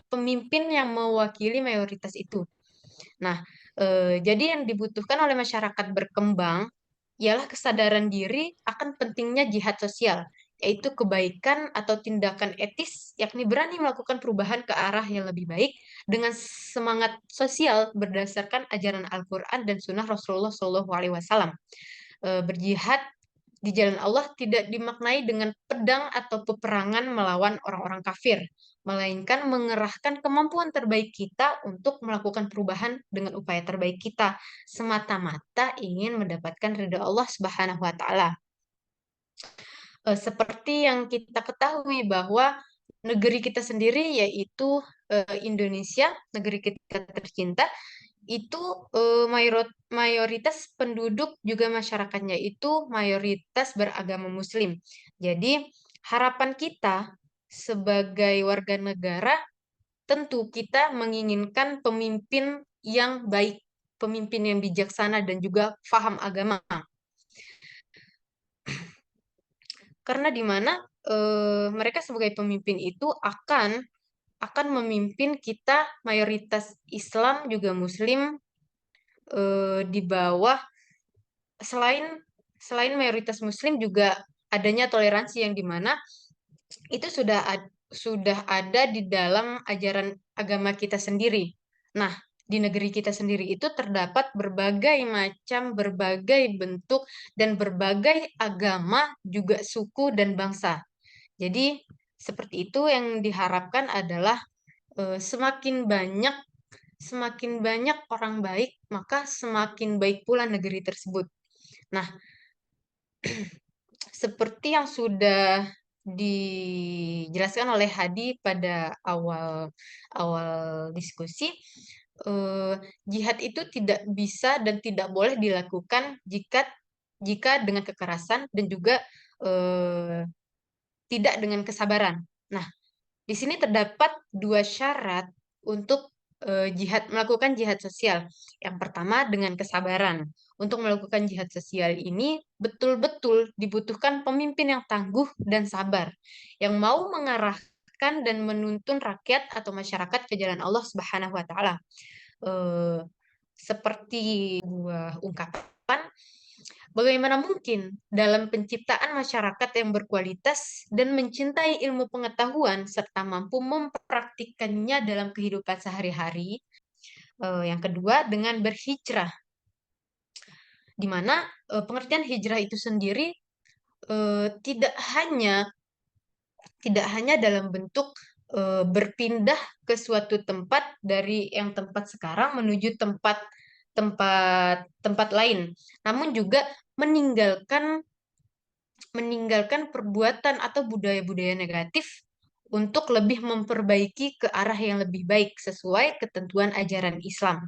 pemimpin yang mewakili mayoritas itu. Nah, jadi yang dibutuhkan oleh masyarakat berkembang ialah kesadaran diri akan pentingnya jihad sosial, yaitu kebaikan atau tindakan etis, yakni berani melakukan perubahan ke arah yang lebih baik dengan semangat sosial berdasarkan ajaran Al-Quran dan Sunnah Rasulullah SAW. Berjihad di jalan Allah tidak dimaknai dengan pedang atau peperangan melawan orang-orang kafir, melainkan mengerahkan kemampuan terbaik kita untuk melakukan perubahan dengan upaya terbaik kita, semata-mata ingin mendapatkan ridha Allah Subhanahu wa taala. Seperti yang kita ketahui bahwa negeri kita sendiri yaitu Indonesia, negeri kita tercinta, itu mayoritas penduduk juga masyarakatnya itu mayoritas beragama Muslim. Jadi harapan kita sebagai warga negara tentu kita menginginkan pemimpin yang baik, pemimpin yang bijaksana dan juga faham agama. Karena di mana mereka sebagai pemimpin itu akan memimpin kita mayoritas Islam juga Muslim di bawah selain selain mayoritas Muslim juga adanya toleransi yang dimana itu sudah ada di dalam ajaran agama kita sendiri. Nah, di negeri kita sendiri itu terdapat berbagai macam, berbagai bentuk, dan berbagai agama, juga suku dan bangsa. Jadi, seperti itu yang diharapkan adalah semakin banyak orang baik, maka semakin baik pula negeri tersebut. Nah, seperti yang sudah dijelaskan oleh Hadi pada awal awal diskusi, jihad itu tidak bisa dan tidak boleh dilakukan jika dengan kekerasan dan juga tidak dengan kesabaran. Nah, di sini terdapat dua syarat untuk melakukan jihad sosial. Yang pertama dengan kesabaran. Untuk melakukan jihad sosial ini betul-betul dibutuhkan pemimpin yang tangguh dan sabar, yang mau mengarahkan dan menuntun rakyat atau masyarakat ke jalan Allah Subhanahu wa taala. Seperti buah ungkapan, bagaimana mungkin dalam penciptaan masyarakat yang berkualitas dan mencintai ilmu pengetahuan serta mampu mempraktikkannya dalam kehidupan sehari-hari. Yang kedua, dengan berhijrah, di mana pengertian hijrah itu sendiri tidak hanya dalam bentuk berpindah ke suatu tempat dari yang tempat sekarang menuju tempat lain, namun juga meninggalkan perbuatan atau budaya-budaya negatif untuk lebih memperbaiki ke arah yang lebih baik sesuai ketentuan ajaran Islam.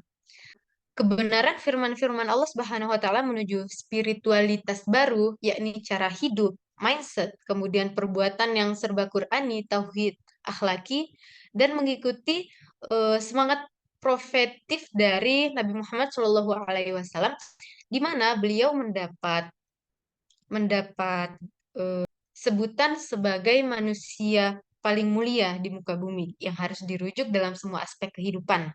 Kebenaran firman-firman Allah Subhanahu wa taala menuju spiritualitas baru, yakni cara hidup, mindset, kemudian perbuatan yang serba Qur'ani, tauhid, akhlaki, dan mengikuti semangat profetif dari Nabi Muhammad Shallallahu Alaihi Wasallam, di mana beliau mendapat sebutan sebagai manusia paling mulia di muka bumi yang harus dirujuk dalam semua aspek kehidupan.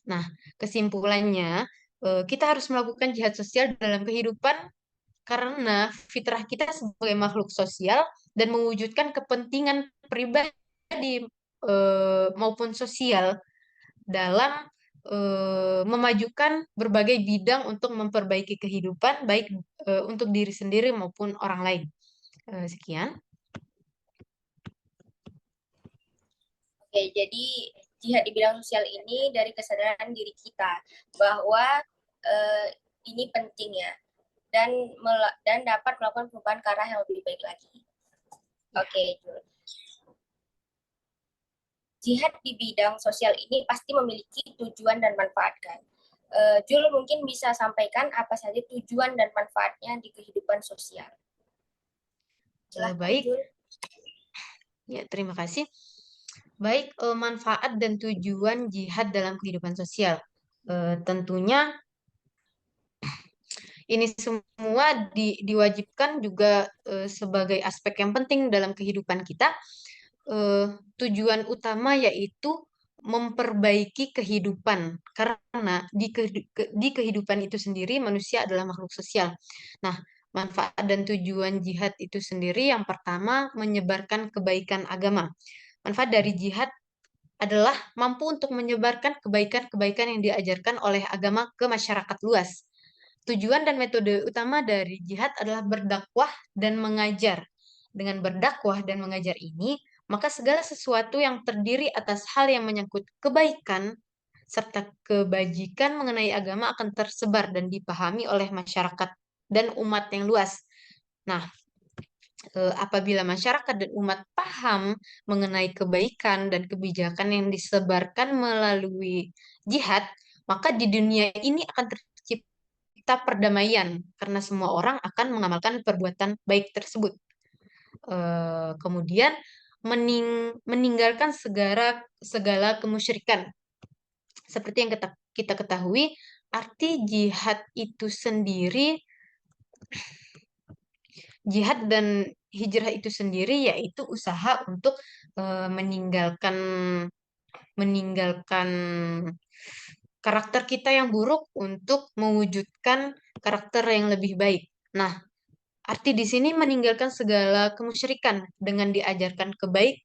Nah, kesimpulannya, kita harus melakukan jihad sosial dalam kehidupan karena fitrah kita sebagai makhluk sosial dan mewujudkan kepentingan pribadi maupun sosial dalam memajukan berbagai bidang untuk memperbaiki kehidupan, baik untuk diri sendiri maupun orang lain. Sekian. Oke, jadi jihad di bidang sosial ini dari kesadaran diri kita bahwa ini penting ya, dan dapat melakukan perubahan ke arah yang lebih baik lagi. Oke, Jul. Jihad di bidang sosial ini pasti memiliki tujuan dan manfaat kan. Jul mungkin bisa sampaikan apa saja tujuan dan manfaatnya di kehidupan sosial. Silahkan, Baik. Jul. Ya, terima kasih. Baik, manfaat dan tujuan jihad dalam kehidupan sosial. Tentunya ini semua diwajibkan juga sebagai aspek yang penting dalam kehidupan kita. Tujuan utama yaitu memperbaiki kehidupan, karena di kehidupan itu sendiri manusia adalah makhluk sosial. Nah, manfaat dan tujuan jihad itu sendiri yang pertama menyebarkan kebaikan agama. Manfaat dari jihad adalah mampu untuk menyebarkan kebaikan-kebaikan yang diajarkan oleh agama ke masyarakat luas. tujuan dan metode utama dari jihad adalah berdakwah dan mengajar. Dengan berdakwah dan mengajar ini, maka segala sesuatu yang terdiri atas hal yang menyangkut kebaikan serta kebajikan mengenai agama akan tersebar dan dipahami oleh masyarakat dan umat yang luas. Nah, apabila masyarakat dan umat paham mengenai kebaikan dan kebijakan yang disebarkan melalui jihad, maka di dunia ini akan tercipta perdamaian karena semua orang akan mengamalkan perbuatan baik tersebut. Kemudian meninggalkan segala kemusyrikan. Seperti yang kita ketahui, arti jihad dan hijrah itu sendiri yaitu usaha untuk meninggalkan karakter kita yang buruk untuk mewujudkan karakter yang lebih baik. Nah, arti di sini meninggalkan segala kemusyrikan dengan diajarkan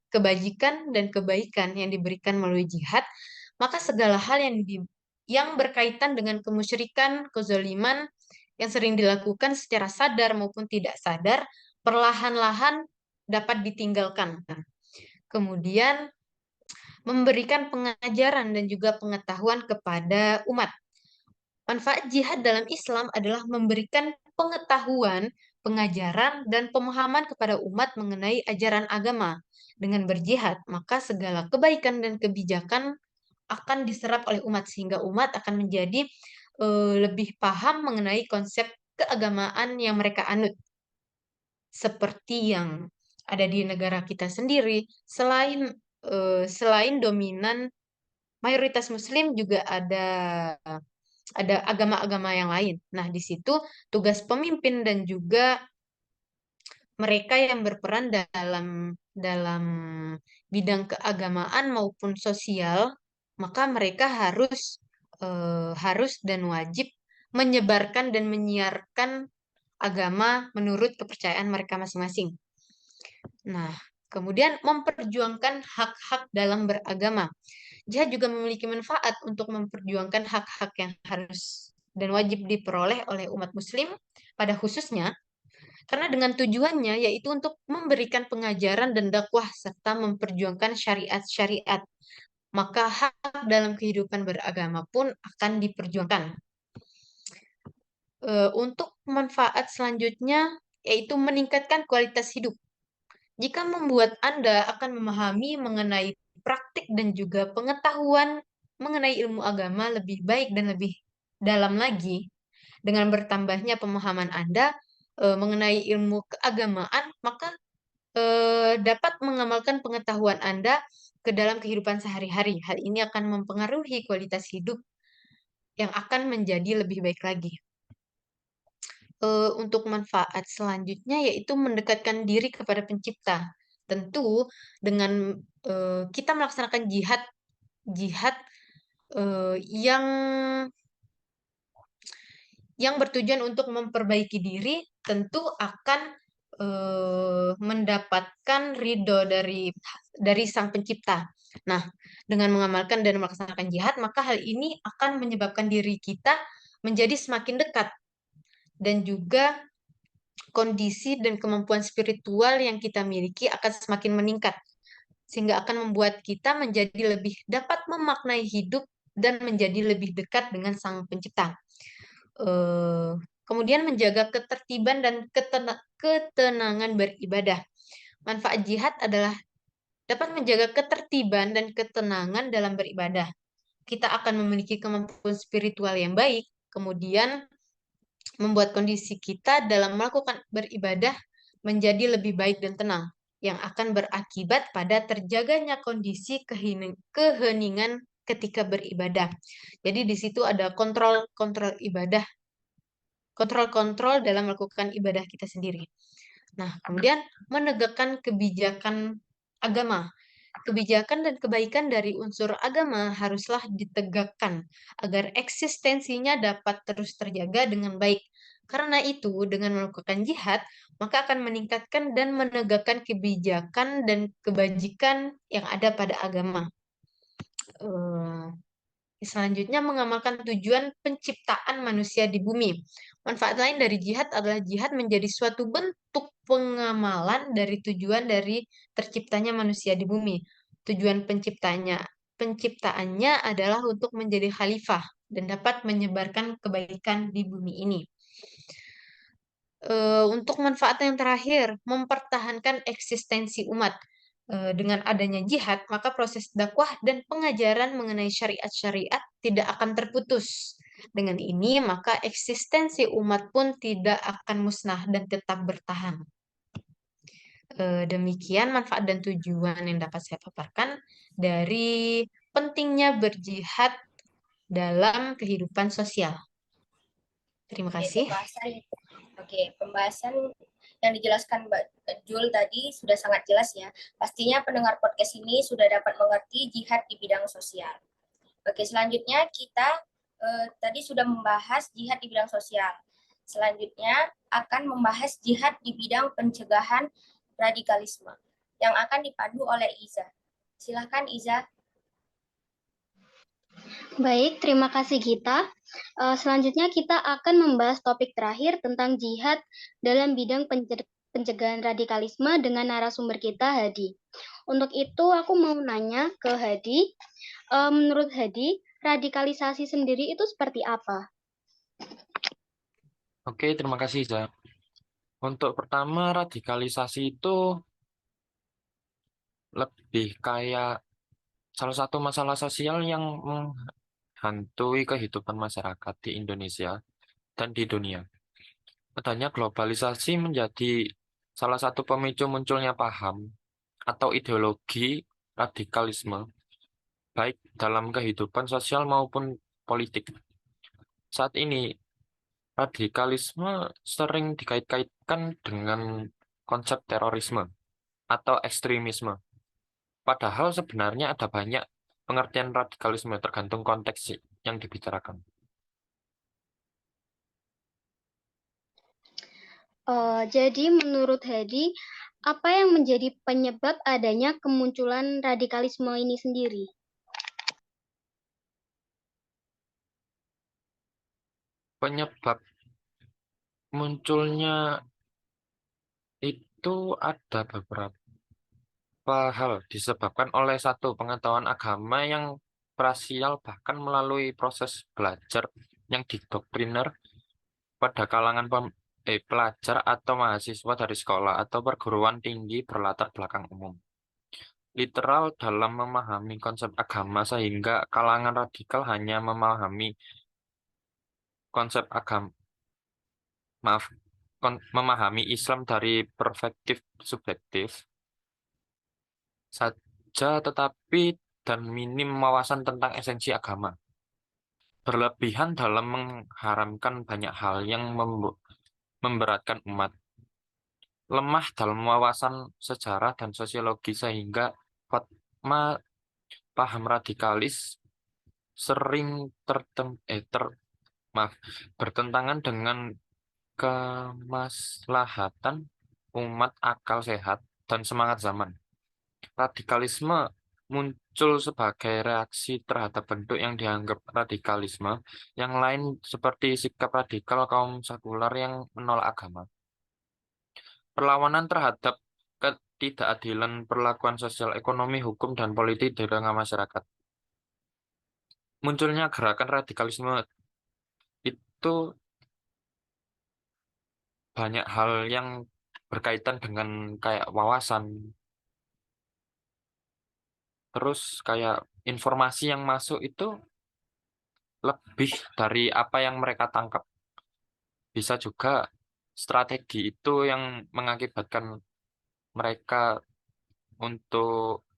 kebajikan dan kebaikan yang diberikan melalui jihad, maka segala hal yang berkaitan dengan kemusyrikan, kezaliman yang sering dilakukan secara sadar maupun tidak sadar, perlahan-lahan dapat ditinggalkan. Kemudian memberikan pengajaran dan juga pengetahuan kepada umat. Manfaat jihad dalam Islam adalah memberikan pengetahuan, pengajaran, dan pemahaman kepada umat mengenai ajaran agama. Dengan berjihad, maka segala kebaikan dan kebijakan akan diserap oleh umat, sehingga umat akan menjadi lebih paham mengenai konsep keagamaan yang mereka anut. Seperti yang ada di negara kita sendiri, selain dominan mayoritas Muslim juga ada agama-agama yang lain. Nah, di situ tugas pemimpin dan juga mereka yang berperan dalam bidang keagamaan maupun sosial, maka mereka harus dan wajib menyebarkan dan menyiarkan agama menurut kepercayaan mereka masing-masing. Nah, kemudian memperjuangkan hak-hak dalam beragama. Jihad juga memiliki manfaat untuk memperjuangkan hak-hak yang harus dan wajib diperoleh oleh umat muslim pada khususnya, karena dengan tujuannya yaitu untuk memberikan pengajaran dan dakwah serta memperjuangkan syariat-syariat. Maka hak dalam kehidupan beragama pun akan diperjuangkan. Untuk manfaat selanjutnya yaitu meningkatkan kualitas hidup. Jika membuat Anda akan memahami mengenai praktik dan juga pengetahuan mengenai ilmu agama lebih baik dan lebih dalam lagi, dengan bertambahnya pemahaman Anda mengenai ilmu keagamaan, maka dapat mengamalkan pengetahuan Anda ke dalam kehidupan sehari-hari. Hal ini akan mempengaruhi kualitas hidup yang akan menjadi lebih baik lagi. Untuk manfaat selanjutnya yaitu mendekatkan diri kepada pencipta. Tentu dengan kita melaksanakan jihad yang bertujuan untuk memperbaiki diri, tentu akan mendapatkan ridho dari sang pencipta. Nah, dengan mengamalkan dan melaksanakan jihad, maka hal ini akan menyebabkan diri kita menjadi semakin dekat dan juga kondisi dan kemampuan spiritual yang kita miliki akan semakin meningkat, sehingga akan membuat kita menjadi lebih dapat memaknai hidup dan menjadi lebih dekat dengan Sang Pencipta. Kemudian menjaga ketertiban dan ketenangan beribadah. Manfaat jihad adalah dapat menjaga ketertiban dan ketenangan dalam beribadah. Kita akan memiliki kemampuan spiritual yang baik, kemudian membuat kondisi kita dalam melakukan beribadah menjadi lebih baik dan tenang, yang akan berakibat pada terjaganya kondisi keheningan ketika beribadah. Jadi di situ ada kontrol ibadah, kontrol dalam melakukan ibadah kita sendiri. Nah, kemudian menegakkan kebijakan agama. Kebijakan dan kebaikan dari unsur agama haruslah ditegakkan agar eksistensinya dapat terus terjaga dengan baik. Karena itu, dengan melakukan jihad, maka akan meningkatkan dan menegakkan kebijakan dan kebajikan yang ada pada agama. Selanjutnya, mengamalkan tujuan penciptaan manusia di bumi. Manfaat lain dari jihad adalah jihad menjadi suatu bentuk pengamalan dari tujuan dari terciptanya manusia di bumi. Tujuan penciptaannya adalah untuk menjadi khalifah dan dapat menyebarkan kebaikan di bumi ini. Untuk manfaat yang terakhir, mempertahankan eksistensi umat. Dengan adanya jihad, maka proses dakwah dan pengajaran mengenai syariat-syariat tidak akan terputus. Dengan ini, maka eksistensi umat pun tidak akan musnah dan tetap bertahan. Demikian manfaat dan tujuan yang dapat saya paparkan dari pentingnya berjihad dalam kehidupan sosial. Terima Oke, kasih. pembahasan yang dijelaskan Mbak Jul tadi sudah sangat jelas ya. Pastinya pendengar podcast ini sudah dapat mengerti jihad di bidang sosial. Oke, selanjutnya kita tadi sudah membahas jihad di bidang sosial. Selanjutnya akan membahas jihad di bidang pencegahan radikalisme yang akan dipadu oleh Iza. Silakan Iza. Baik, terima kasih Gita. Selanjutnya kita akan membahas topik terakhir tentang jihad dalam bidang pencegahan radikalisme dengan narasumber kita, Hadi. Untuk itu, aku mau nanya ke Hadi, menurut Hadi, radikalisasi sendiri itu seperti apa? Oke, terima kasih, Za. Untuk pertama, radikalisasi itu lebih kayak salah satu masalah sosial yang menghantui kehidupan masyarakat di Indonesia dan di dunia. Adanya globalisasi menjadi salah satu pemicu munculnya paham atau ideologi radikalisme, baik dalam kehidupan sosial maupun politik. Saat ini, radikalisme sering dikait-kaitkan dengan konsep terorisme atau ekstremisme. Padahal sebenarnya ada banyak pengertian radikalisme tergantung konteks yang dibicarakan. Jadi menurut Hadi, apa yang menjadi penyebab adanya kemunculan radikalisme ini sendiri? Penyebab munculnya itu ada beberapa hal disebabkan oleh satu pengetahuan agama yang parsial bahkan melalui proses belajar yang didoktriner pada kalangan pelajar atau mahasiswa dari sekolah atau perguruan tinggi berlatar belakang umum. Literal dalam memahami konsep agama sehingga kalangan radikal hanya memahami konsep agama, memahami Islam dari perspektif subjektif saja tetapi dan minim wawasan tentang esensi agama. Berlebihan dalam mengharamkan banyak hal yang memberatkan umat. Lemah dalam wawasan sejarah dan sosiologi sehingga paham radikalis sering bertentangan dengan kemaslahatan umat, akal sehat, dan semangat zaman. Radikalisme muncul sebagai reaksi terhadap bentuk yang dianggap radikalisme yang lain seperti sikap radikal kaum sekuler yang menolak agama. Perlawanan terhadap ketidakadilan perlakuan sosial, ekonomi, hukum, dan politik di tengah masyarakat. Munculnya gerakan radikalisme itu banyak hal yang berkaitan dengan kayak wawasan, terus kayak informasi yang masuk itu lebih dari apa yang mereka tangkap. Bisa juga strategi itu yang mengakibatkan mereka untuk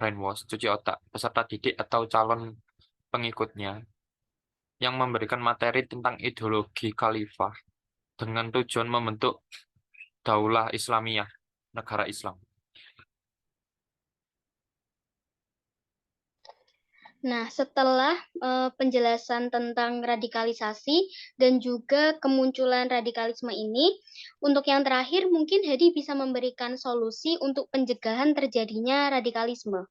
brainwash, cuci otak peserta didik atau calon pengikutnya yang memberikan materi tentang ideologi khalifah dengan tujuan membentuk daulah Islamiyah, negara Islam. Nah, setelah penjelasan tentang radikalisasi dan juga kemunculan radikalisme ini, untuk yang terakhir mungkin Hadi bisa memberikan solusi untuk pencegahan terjadinya radikalisme.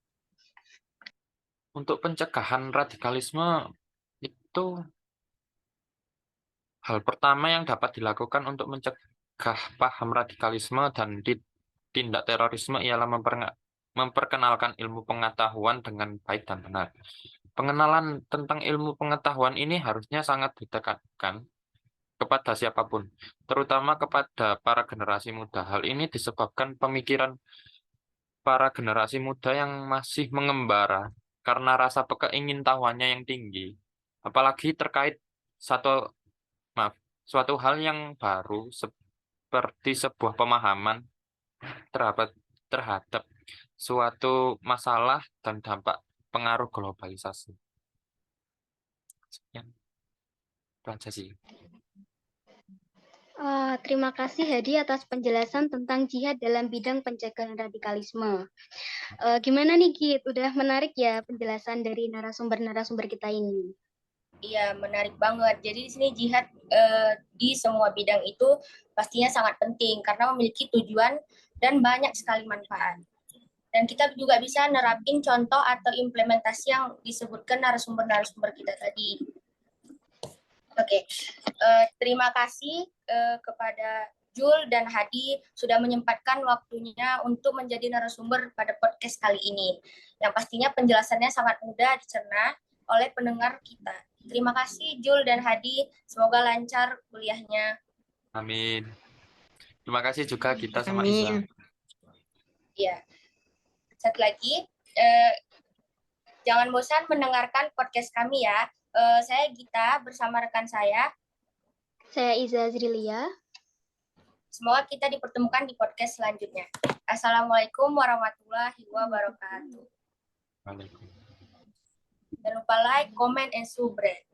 Untuk pencegahan radikalisme itu hal pertama yang dapat dilakukan untuk mencegah paham radikalisme dan tindak terorisme ialah memperkenalkan ilmu pengetahuan dengan baik dan benar. Pengenalan tentang ilmu pengetahuan ini harusnya sangat ditekankan kepada siapapun, terutama kepada para generasi muda. Hal ini disebabkan pemikiran para generasi muda yang masih mengembara karena rasa keingintahuannya yang tinggi, apalagi terkait satu maaf, suatu hal yang baru seperti sebuah pemahaman terhadap terhadap suatu masalah dan dampak pengaruh globalisasi. Sekian, itu aja sih. Terima kasih Hadi atas penjelasan tentang jihad dalam bidang pencegahan radikalisme. Gimana nih Git? Udah menarik ya penjelasan dari narasumber-narasumber kita ini? Iya, menarik banget. Jadi di sini jihad di semua bidang itu pastinya sangat penting karena memiliki tujuan dan banyak sekali manfaat. Dan kita juga bisa nerapin contoh atau implementasi yang disebutkan narasumber-narasumber kita tadi. Oke, terima kasih kepada Jul dan Hadi sudah menyempatkan waktunya untuk menjadi narasumber pada podcast kali ini. Yang pastinya penjelasannya sangat mudah dicerna oleh pendengar kita. Terima kasih Jul dan Hadi, semoga lancar kuliahnya. Amin. Terima kasih juga kita sama Isa. Amin. Ya, satu lagi, jangan bosan mendengarkan podcast kami ya. Saya Gita bersama rekan saya. Saya Iza Zrilia. Semoga kita dipertemukan di podcast selanjutnya. Assalamualaikum warahmatullahi wabarakatuh. Waalaikumsalam. Jangan lupa like, comment, and subscribe.